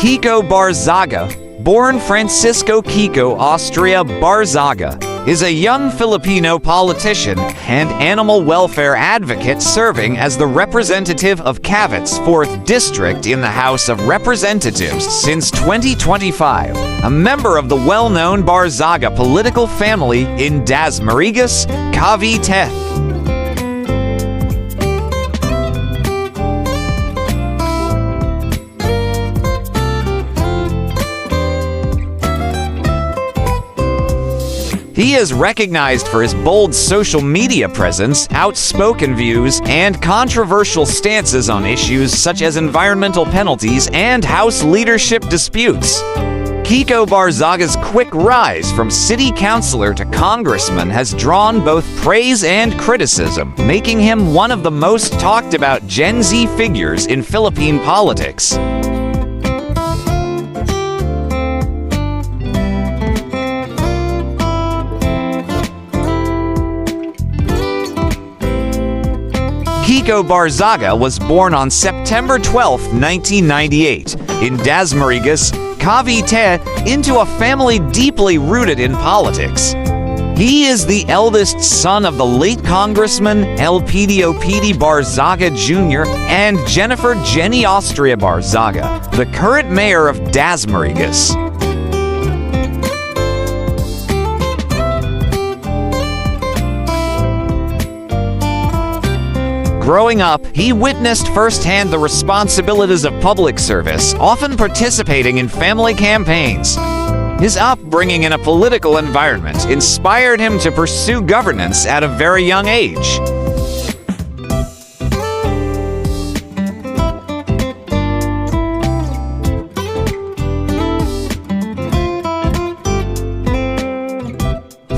Kiko Barzaga, born Francisco Kiko Austria Barzaga, is a young Filipino politician and animal welfare advocate serving as the representative of Cavite's 4th District in the House of Representatives since 2025, a member of the well-known Barzaga political family in Dasmariñas, Cavite. He is recognized for his bold social media presence, outspoken views, and controversial stances on issues such as environmental penalties and House leadership disputes. Kiko Barzaga's quick rise from city councilor to congressman has drawn both praise and criticism, making him one of the most talked about Gen Z figures in Philippine politics. Kiko Barzaga was born on September 12, 1998, in Dasmariñas, Cavite, into a family deeply rooted in politics. He is the eldest son of the late Congressman Elpidio Barzaga Jr. and Jennifer Jenny Austria Barzaga, the current mayor of Dasmariñas. Growing up, he witnessed firsthand the responsibilities of public service, often participating in family campaigns. His upbringing in a political environment inspired him to pursue governance at a very young age.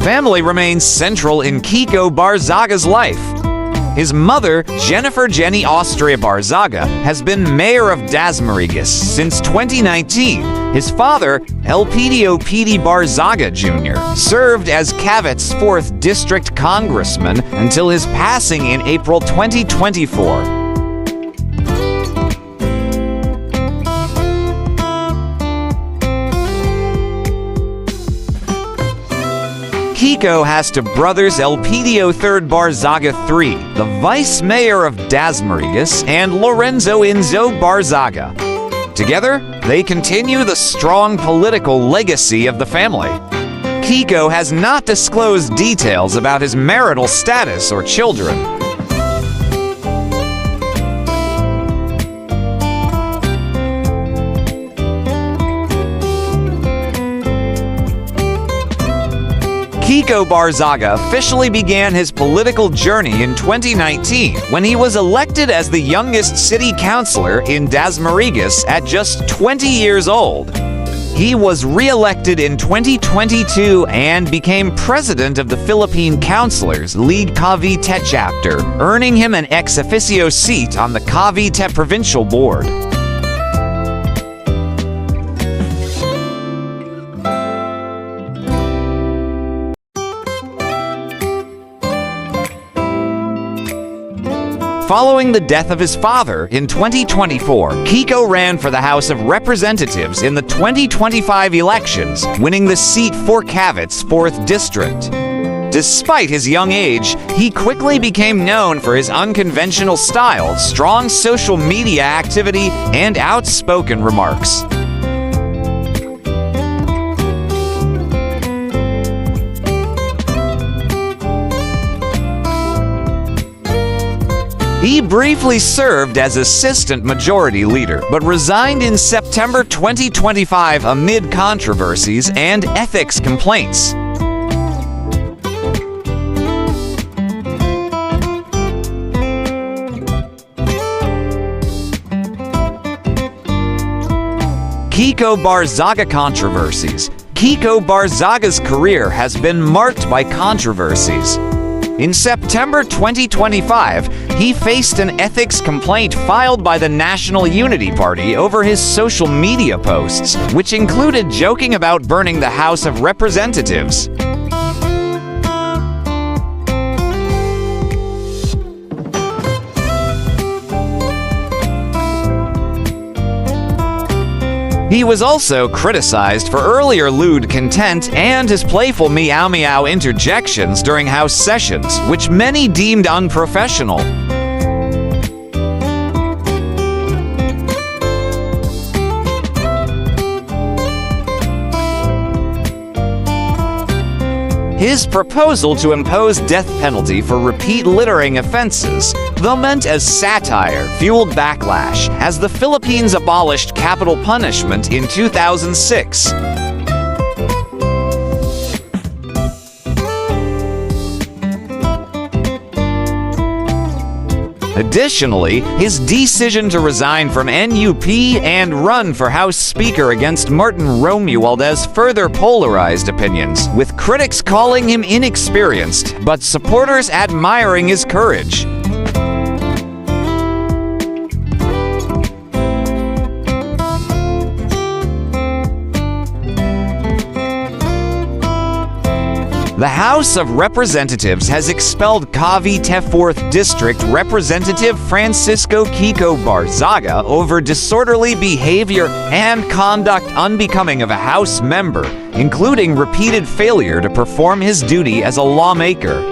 Family remains central in Kiko Barzaga's life. His mother, Jennifer Jenny Austria Barzaga, has been mayor of Dasmariñas since 2019. His father, Elpidio Barzaga Jr., served as Cavite's 4th District congressman until his passing in April 2024. Kiko has two brothers, Elpidio III Barzaga III, the vice mayor of Dasmariñas, and Lorenzo Enzo Barzaga. Together, they continue the strong political legacy of the family. Kiko has not disclosed details about his marital status or children. Kiko Barzaga officially began his political journey in 2019 when he was elected as the youngest city councilor in Dasmariñas at just 20 years old. He was re-elected in 2022 and became president of the Philippine Councilors League Cavite chapter, earning him an ex officio seat on the Cavite Provincial Board. Following the death of his father in 2024, Kiko ran for the House of Representatives in the 2025 elections, winning the seat for Cavite's 4th District. Despite his young age, he quickly became known for his unconventional style, strong social media activity, and outspoken remarks. He briefly served as assistant majority leader, but resigned in September 2025 amid controversies and ethics complaints. Kiko Barzaga controversies. Kiko Barzaga's career has been marked by controversies. In September 2025, he faced an ethics complaint filed by the National Unity Party over his social media posts, which included joking about burning the House of Representatives. He was also criticized for earlier lewd content and his playful meow meow interjections during House sessions, which many deemed unprofessional. His proposal to impose death penalty for repeat littering offenses, though meant as satire, fueled backlash as the Philippines abolished capital punishment in 2006. Additionally, his decision to resign from NUP and run for House Speaker against Martin Romualdez further polarized opinions, with critics calling him inexperienced, but supporters admiring his courage. The House of Representatives has expelled Cavite 4th District Representative Francisco Kiko Barzaga over disorderly behavior and conduct unbecoming of a House member, including repeated failure to perform his duty as a lawmaker.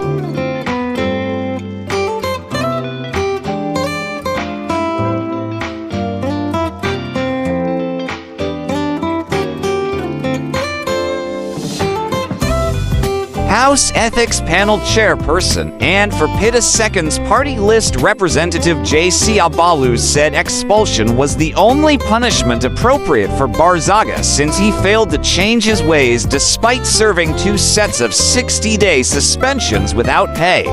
House Ethics Panel Chairperson and for PITA Second's party list representative J.C. Abalos said expulsion was the only punishment appropriate for Barzaga since he failed to change his ways despite serving 2 sets of 60-day suspensions without pay.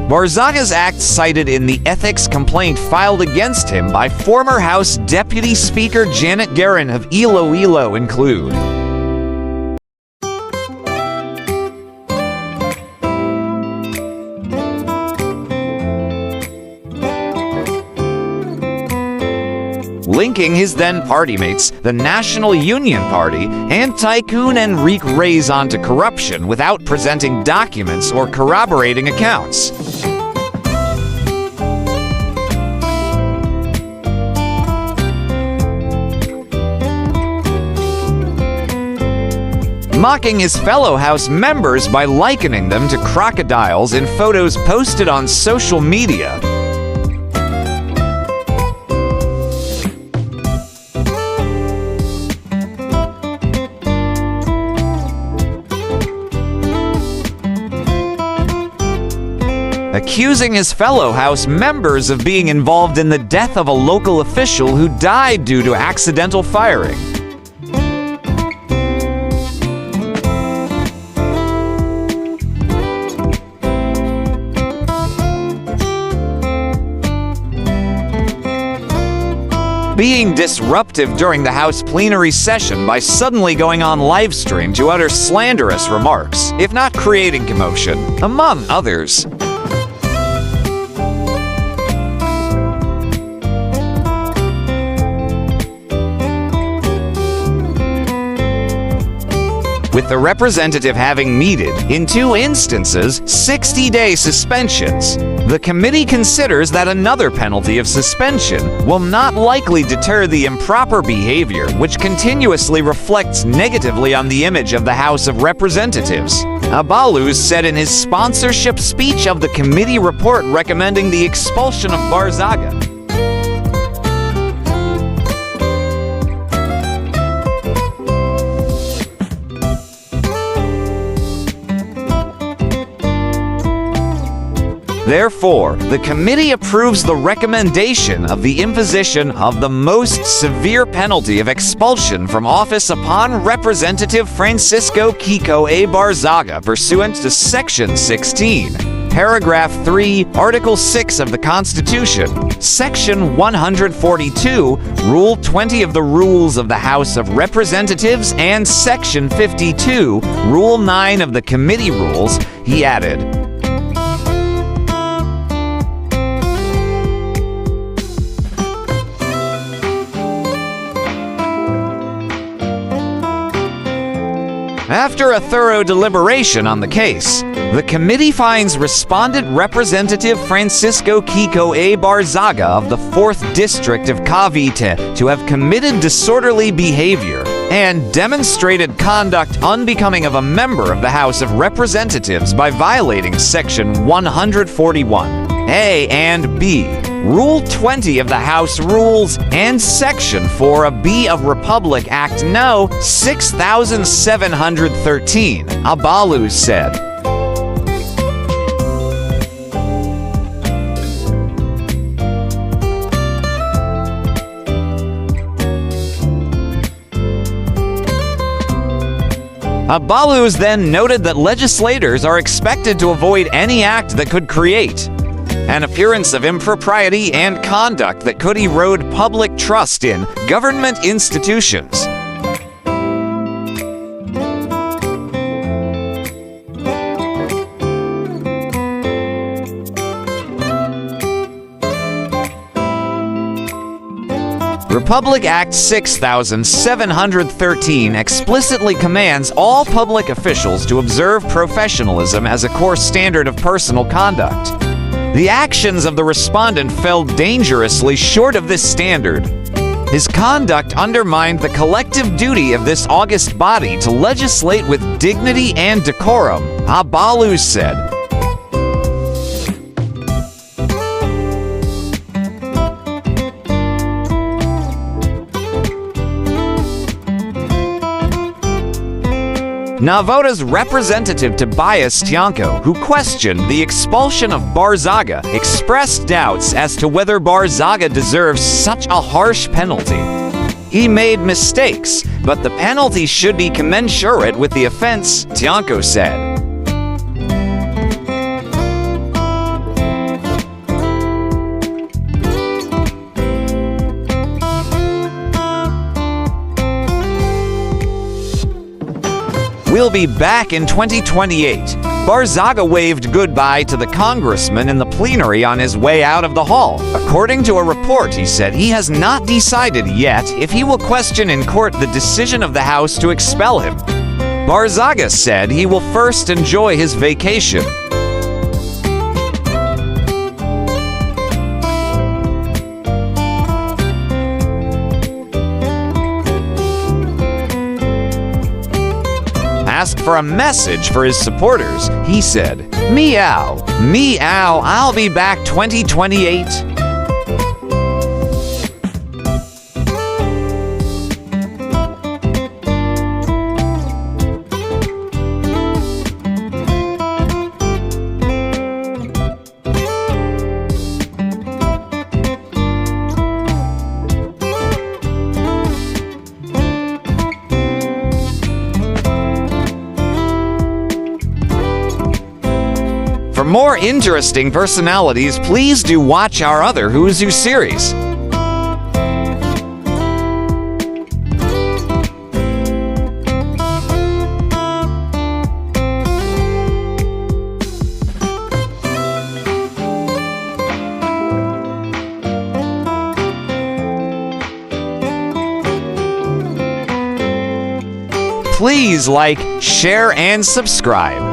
Barzaga's act cited in the ethics complaint filed against him by former House Deputy Speaker Janet Guerin of Iloilo include linking his then party mates, the National Union Party, and tycoon Enrique Reyes onto corruption without presenting documents or corroborating accounts. Mocking his fellow House members by likening them to crocodiles in photos posted on social media. Accusing his fellow House members of being involved in the death of a local official who died due to accidental firing. Being disruptive during the House plenary session by suddenly going on livestream to utter slanderous remarks, if not creating commotion, among others. With the representative having meted, in 2 instances, 60-day suspensions. The committee considers that another penalty of suspension will not likely deter the improper behavior which continuously reflects negatively on the image of the House of Representatives. Abalos said in his sponsorship speech of the committee report recommending the expulsion of Barzaga. Therefore, the committee approves the recommendation of the imposition of the most severe penalty of expulsion from office upon Representative Francisco Kiko A. Barzaga pursuant to Section 16, Paragraph 3, Article 6 of the Constitution, Section 142, Rule 20 of the Rules of the House of Representatives, and Section 52, Rule 9 of the Committee Rules, he added. After a thorough deliberation on the case, the committee finds respondent Representative Francisco Kiko A. Barzaga of the 4th District of Cavite to have committed disorderly behavior and demonstrated conduct unbecoming of a member of the House of Representatives by violating Section 141 A and B, Rule 20 of the House Rules, and Section 4B of Republic Act No. 6713, Abalu said. Abalus then noted that legislators are expected to avoid any act that could create an appearance of impropriety and conduct that could erode public trust in government institutions. Republic Act 6713 explicitly commands all public officials to observe professionalism as a core standard of personal conduct. The actions of the respondent fell dangerously short of this standard. His conduct undermined the collective duty of this august body to legislate with dignity and decorum, Abalu said. Navota's representative Tobias Tianco, who questioned the expulsion of Barzaga, expressed doubts as to whether Barzaga deserves such a harsh penalty. He made mistakes, but the penalty should be commensurate with the offense, Tianco said. We'll be back in 2028. Barzaga waved goodbye to the congressman in the plenary on his way out of the hall. According to a report, he said he has not decided yet if he will question in court the decision of the House to expel him. Barzaga said he will first enjoy his vacation. Asked for a message for his supporters, he said, "Meow, meow, I'll be back 2028. For more interesting personalities, please do watch our other Who's Who series. Please like, share, and subscribe.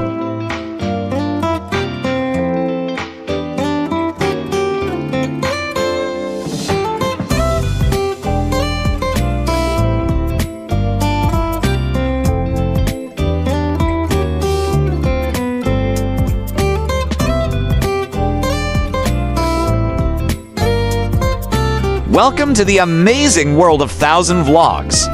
Welcome to the amazing world of 1000 Vlogs.